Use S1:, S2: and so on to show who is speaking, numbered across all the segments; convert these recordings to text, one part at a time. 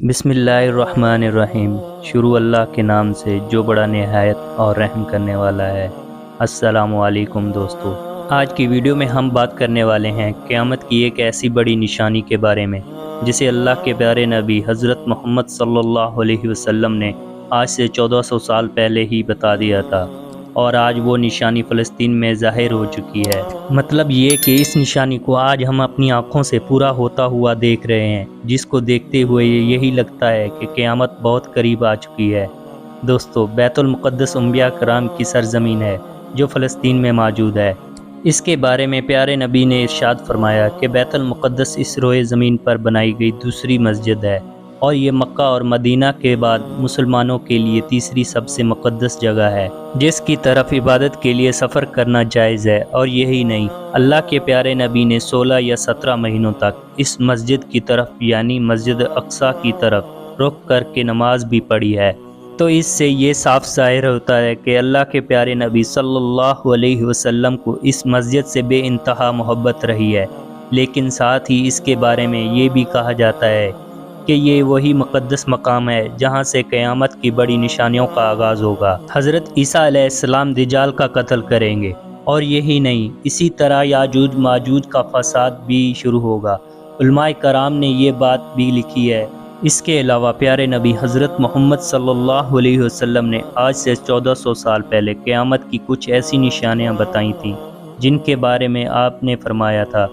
S1: بسم اللہ الرحمن الرحیم۔ شروع اللہ کے نام سے جو بڑا نہایت اور رحم کرنے والا ہے۔ السلام علیکم دوستو، آج کی ویڈیو میں ہم بات کرنے والے ہیں قیامت کی ایک ایسی بڑی نشانی کے بارے میں جسے اللہ کے پیارے نبی حضرت محمد صلی اللہ علیہ وسلم نے آج سے 1400 سال پہلے ہی بتا دیا تھا، اور آج وہ نشانی فلسطین میں ظاہر ہو چکی ہے۔ مطلب یہ کہ اس نشانی کو آج ہم اپنی آنکھوں سے پورا ہوتا ہوا دیکھ رہے ہیں، جس کو دیکھتے ہوئے یہی لگتا ہے کہ قیامت بہت قریب آ چکی ہے۔ دوستو، بیت المقدس انبیاء کرام کی سرزمین ہے جو فلسطین میں موجود ہے۔ اس کے بارے میں پیارے نبی نے ارشاد فرمایا کہ بیت المقدس اس روئے زمین پر بنائی گئی دوسری مسجد ہے، اور یہ مکہ اور مدینہ کے بعد مسلمانوں کے لیے تیسری سب سے مقدس جگہ ہے، جس کی طرف عبادت کے لیے سفر کرنا جائز ہے۔ اور یہی نہیں، اللہ کے پیارے نبی نے 16 یا 17 مہینوں تک اس مسجد کی طرف یعنی مسجد اقصی کی طرف رخ کر کے نماز بھی پڑھی ہے۔ تو اس سے یہ صاف ظاہر ہوتا ہے کہ اللہ کے پیارے نبی صلی اللہ علیہ وسلم کو اس مسجد سے بے انتہا محبت رہی ہے، لیکن ساتھ ہی اس کے بارے میں یہ بھی کہا جاتا ہے کہ یہ وہی مقدس مقام ہے جہاں سے قیامت کی بڑی نشانیوں کا آغاز ہوگا۔ حضرت عیسیٰ علیہ السلام دجال کا قتل کریں گے، اور یہی نہیں، اسی طرح یاجوج ماجوج کا فساد بھی شروع ہوگا۔ علماء کرام نے یہ بات بھی لکھی ہے۔ اس کے علاوہ پیارے نبی حضرت محمد صلی اللہ علیہ وسلم نے آج سے 1400 سال پہلے قیامت کی کچھ ایسی نشانیاں بتائی تھیں جن کے بارے میں آپ نے فرمایا تھا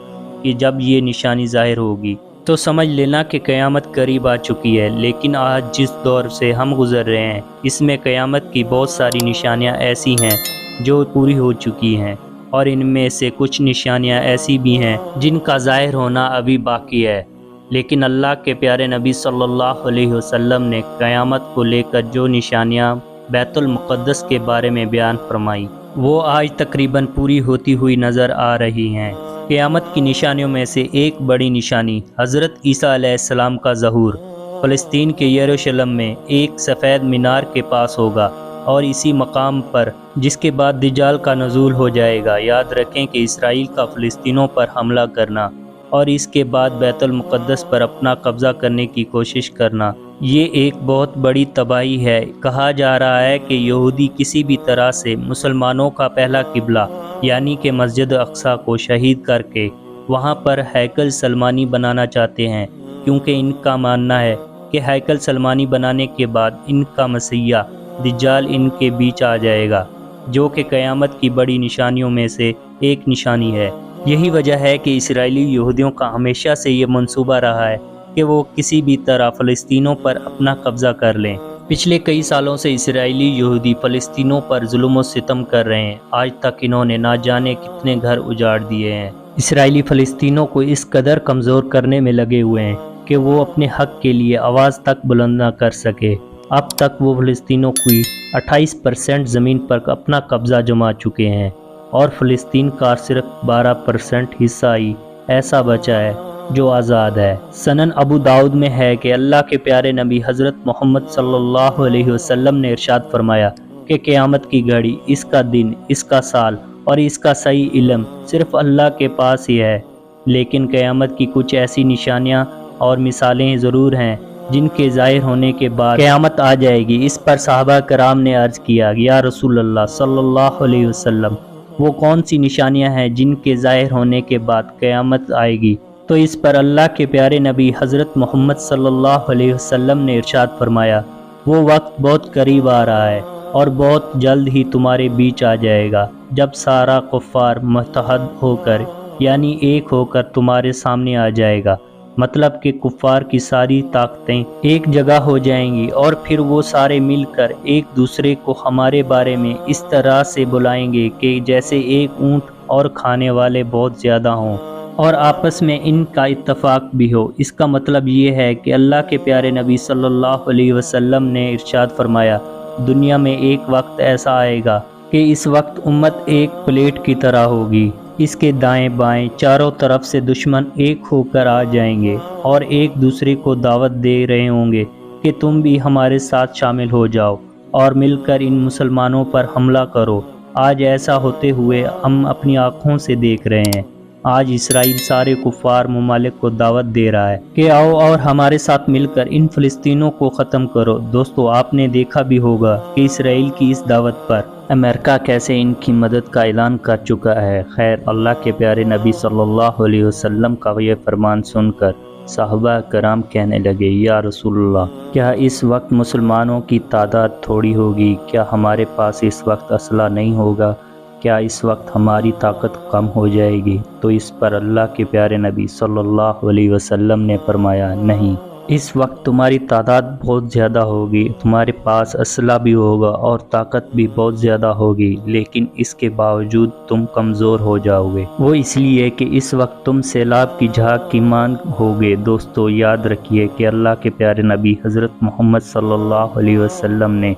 S1: کہ جب یہ نشانی ظاہر ہوگی تو سمجھ لینا کہ قیامت قریب آ چکی ہے۔ لیکن آج جس دور سے ہم گزر رہے ہیں، اس میں قیامت کی بہت ساری نشانیاں ایسی ہیں جو پوری ہو چکی ہیں، اور ان میں سے کچھ نشانیاں ایسی بھی ہیں جن کا ظاہر ہونا ابھی باقی ہے۔ لیکن اللہ کے پیارے نبی صلی اللہ علیہ وسلم نے قیامت کو لے کر جو نشانیاں بیت المقدس کے بارے میں بیان فرمائی، وہ آج تقریباً پوری ہوتی ہوئی نظر آ رہی ہیں۔ قیامت کی نشانیوں میں سے ایک بڑی نشانی حضرت عیسیٰ علیہ السلام کا ظہور فلسطین کے یروشلم میں ایک سفید مینار کے پاس ہوگا، اور اسی مقام پر جس کے بعد دجال کا نزول ہو جائے گا۔ یاد رکھیں کہ اسرائیل کا فلسطینوں پر حملہ کرنا اور اس کے بعد بیت المقدس پر اپنا قبضہ کرنے کی کوشش کرنا، یہ ایک بہت بڑی تباہی ہے۔ کہا جا رہا ہے کہ یہودی کسی بھی طرح سے مسلمانوں کا پہلا قبلہ یعنی کہ مسجد اقصی کو شہید کر کے وہاں پر ہیکل سلیمانی بنانا چاہتے ہیں، کیونکہ ان کا ماننا ہے کہ ہیکل سلیمانی بنانے کے بعد ان کا مسیح دجال ان کے بیچ آ جائے گا، جو کہ قیامت کی بڑی نشانیوں میں سے ایک نشانی ہے۔ یہی وجہ ہے کہ اسرائیلی یہودیوں کا ہمیشہ سے یہ منصوبہ رہا ہے کہ وہ کسی بھی طرح فلسطینوں پر اپنا قبضہ کر لیں۔ پچھلے کئی سالوں سے اسرائیلی یہودی فلسطینوں پر ظلم و ستم کر رہے ہیں۔ آج تک انہوں نے نہ جانے کتنے گھر اجاڑ دیے ہیں۔ اسرائیلی فلسطینوں کو اس قدر کمزور کرنے میں لگے ہوئے ہیں کہ وہ اپنے حق کے لیے آواز تک بلند نہ کر سکے۔ اب تک وہ فلسطینوں کی 28% زمین پر اپنا قبضہ جما چکے ہیں، اور فلسطین کا صرف 12% حصہ ہی ایسا بچا ہے جو آزاد ہے۔ سنن ابو داؤد میں ہے کہ اللہ کے پیارے نبی حضرت محمد صلی اللہ علیہ وسلم نے ارشاد فرمایا کہ قیامت کی گھڑی، اس کا دن، اس کا سال اور اس کا صحیح علم صرف اللہ کے پاس ہی ہے، لیکن قیامت کی کچھ ایسی نشانیاں اور مثالیں ضرور ہیں جن کے ظاہر ہونے کے بعد قیامت آ جائے گی۔ اس پر صحابہ کرام نے عرض کیا، یا رسول اللہ صلی اللہ علیہ وسلم، وہ کون سی نشانیاں ہیں جن کے ظاہر ہونے کے بعد قیامت آئے گی؟ تو اس پر اللہ کے پیارے نبی حضرت محمد صلی اللہ علیہ وسلم نے ارشاد فرمایا، وہ وقت بہت قریب آ رہا ہے اور بہت جلد ہی تمہارے بیچ آ جائے گا، جب سارا کفار متحد ہو کر یعنی ایک ہو کر تمہارے سامنے آ جائے گا۔ مطلب کہ کفار کی ساری طاقتیں ایک جگہ ہو جائیں گی، اور پھر وہ سارے مل کر ایک دوسرے کو ہمارے بارے میں اس طرح سے بلائیں گے کہ جیسے ایک اونٹ اور کھانے والے بہت زیادہ ہوں، اور آپس میں ان کا اتفاق بھی ہو۔ اس کا مطلب یہ ہے کہ اللہ کے پیارے نبی صلی اللہ علیہ وسلم نے ارشاد فرمایا، دنیا میں ایک وقت ایسا آئے گا کہ اس وقت امت ایک پلیٹ کی طرح ہوگی، اس کے دائیں بائیں چاروں طرف سے دشمن ایک ہو کر آ جائیں گے اور ایک دوسرے کو دعوت دے رہے ہوں گے کہ تم بھی ہمارے ساتھ شامل ہو جاؤ اور مل کر ان مسلمانوں پر حملہ کرو۔ آج ایسا ہوتے ہوئے ہم اپنی آنکھوں سے دیکھ رہے ہیں۔ آج اسرائیل سارے کفار ممالک کو دعوت دے رہا ہے کہ آؤ اور ہمارے ساتھ مل کر ان فلسطینوں کو ختم کرو۔ دوستو آپ نے دیکھا بھی ہوگا کہ اسرائیل کی اس دعوت پر امریکہ کیسے ان کی مدد کا اعلان کر چکا ہے۔ خیر، اللہ کے پیارے نبی صلی اللہ علیہ وسلم کا یہ فرمان سن کر صحابہ کرام کہنے لگے، یا رسول اللہ، کیا اس وقت مسلمانوں کی تعداد تھوڑی ہوگی؟ کیا ہمارے پاس اس وقت اسلحہ نہیں ہوگا؟ کیا اس وقت ہماری طاقت کم ہو جائے گی؟ تو اس پر اللہ کے پیارے نبی صلی اللہ علیہ وسلم نے فرمایا، نہیں، اس وقت تمہاری تعداد بہت زیادہ ہوگی، تمہارے پاس اسلحہ بھی ہوگا اور طاقت بھی بہت زیادہ ہوگی، لیکن اس کے باوجود تم کمزور ہو جاؤ گے۔ وہ اس لیے کہ اس وقت تم سیلاب کی جھاگ کی مانگ ہوگے۔ دوستو یاد رکھیے کہ اللہ کے پیارے نبی حضرت محمد صلی اللہ علیہ وسلم نے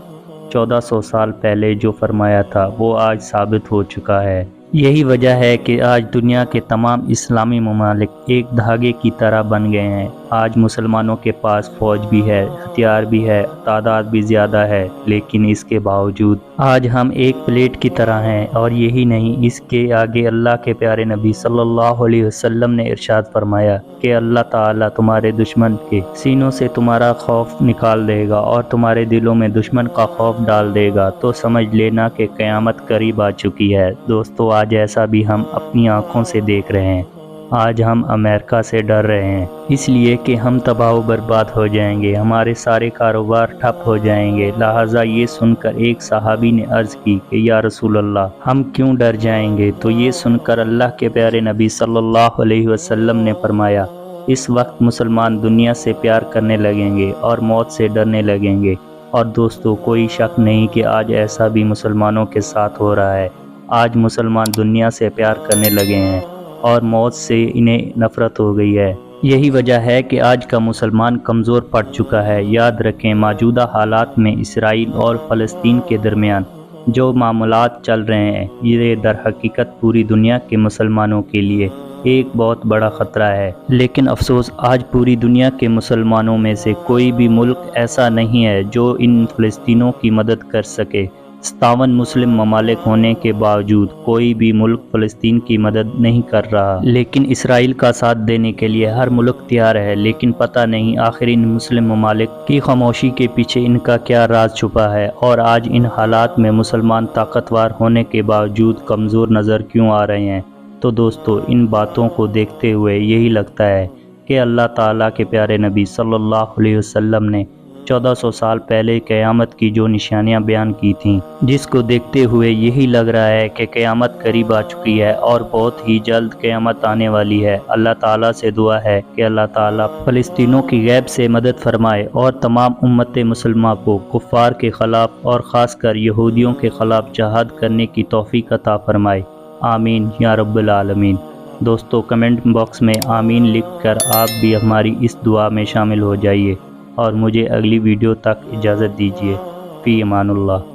S1: 1400 سال پہلے جو فرمایا تھا وہ آج ثابت ہو چکا ہے۔ یہی وجہ ہے کہ آج دنیا کے تمام اسلامی ممالک ایک دھاگے کی طرح بن گئے ہیں۔ آج مسلمانوں کے پاس فوج بھی ہے، ہتھیار بھی ہے، تعداد بھی زیادہ ہے، لیکن اس کے باوجود آج ہم ایک پلیٹ کی طرح ہیں۔ اور یہی نہیں، اس کے آگے اللہ کے پیارے نبی صلی اللہ علیہ وسلم نے ارشاد فرمایا کہ اللہ تعالیٰ تمہارے دشمن کے سینوں سے تمہارا خوف نکال دے گا اور تمہارے دلوں میں دشمن کا خوف ڈال دے گا، تو سمجھ لینا کہ قیامت قریب آ چکی ہے۔ دوستو آج ایسا بھی ہم اپنی آنکھوں سے دیکھ رہے ہیں۔ آج ہم امریکہ سے ڈر رہے ہیں، اس لیے کہ ہم تباہ و برباد ہو جائیں گے، ہمارے سارے کاروبار ٹھپ ہو جائیں گے۔ لہٰذا یہ سن کر ایک صحابی نے عرض کی کہ یا رسول اللہ، ہم کیوں ڈر جائیں گے؟ تو یہ سن کر اللہ کے پیارے نبی صلی اللہ علیہ وسلم نے فرمایا، اس وقت مسلمان دنیا سے پیار کرنے لگیں گے اور موت سے ڈرنے لگیں گے۔ اور دوستو کوئی شک نہیں کہ آج ایسا بھی مسلمانوں کے ساتھ ہو رہا ہے۔ آج مسلمان دنیا سے پیار کرنے لگے ہیں اور موت سے انہیں نفرت ہو گئی ہے۔ یہی وجہ ہے کہ آج کا مسلمان کمزور پڑ چکا ہے۔ یاد رکھیں، موجودہ حالات میں اسرائیل اور فلسطین کے درمیان جو معاملات چل رہے ہیں، یہ در حقیقت پوری دنیا کے مسلمانوں کے لیے ایک بہت بڑا خطرہ ہے۔ لیکن افسوس، آج پوری دنیا کے مسلمانوں میں سے کوئی بھی ملک ایسا نہیں ہے جو ان فلسطینوں کی مدد کر سکے۔ 57 مسلم ممالک ہونے کے باوجود کوئی بھی ملک فلسطین کی مدد نہیں کر رہا، لیکن اسرائیل کا ساتھ دینے کے لیے ہر ملک تیار ہے۔ لیکن پتہ نہیں آخر ان مسلم ممالک کی خاموشی کے پیچھے ان کا کیا راز چھپا ہے، اور آج ان حالات میں مسلمان طاقتور ہونے کے باوجود کمزور نظر کیوں آ رہے ہیں؟ تو دوستو ان باتوں کو دیکھتے ہوئے یہی لگتا ہے کہ اللہ تعالیٰ کے پیارے نبی صلی اللہ علیہ وسلم نے 1400 سال پہلے قیامت کی جو نشانیاں بیان کی تھیں، جس کو دیکھتے ہوئے یہی لگ رہا ہے کہ قیامت قریب آ چکی ہے اور بہت ہی جلد قیامت آنے والی ہے۔ اللہ تعالیٰ سے دعا ہے کہ اللہ تعالیٰ فلسطینوں کی غیب سے مدد فرمائے اور تمام امت مسلمہ کو کفار کے خلاف اور خاص کر یہودیوں کے خلاف جہاد کرنے کی توفیق عطا فرمائے۔ آمین یا رب العالمین۔ دوستو کمنٹ باکس میں آمین لکھ کر آپ بھی ہماری اس دعا میں شامل ہو جائیے، اور مجھے اگلی ویڈیو تک اجازت دیجیے۔ فی امان اللہ۔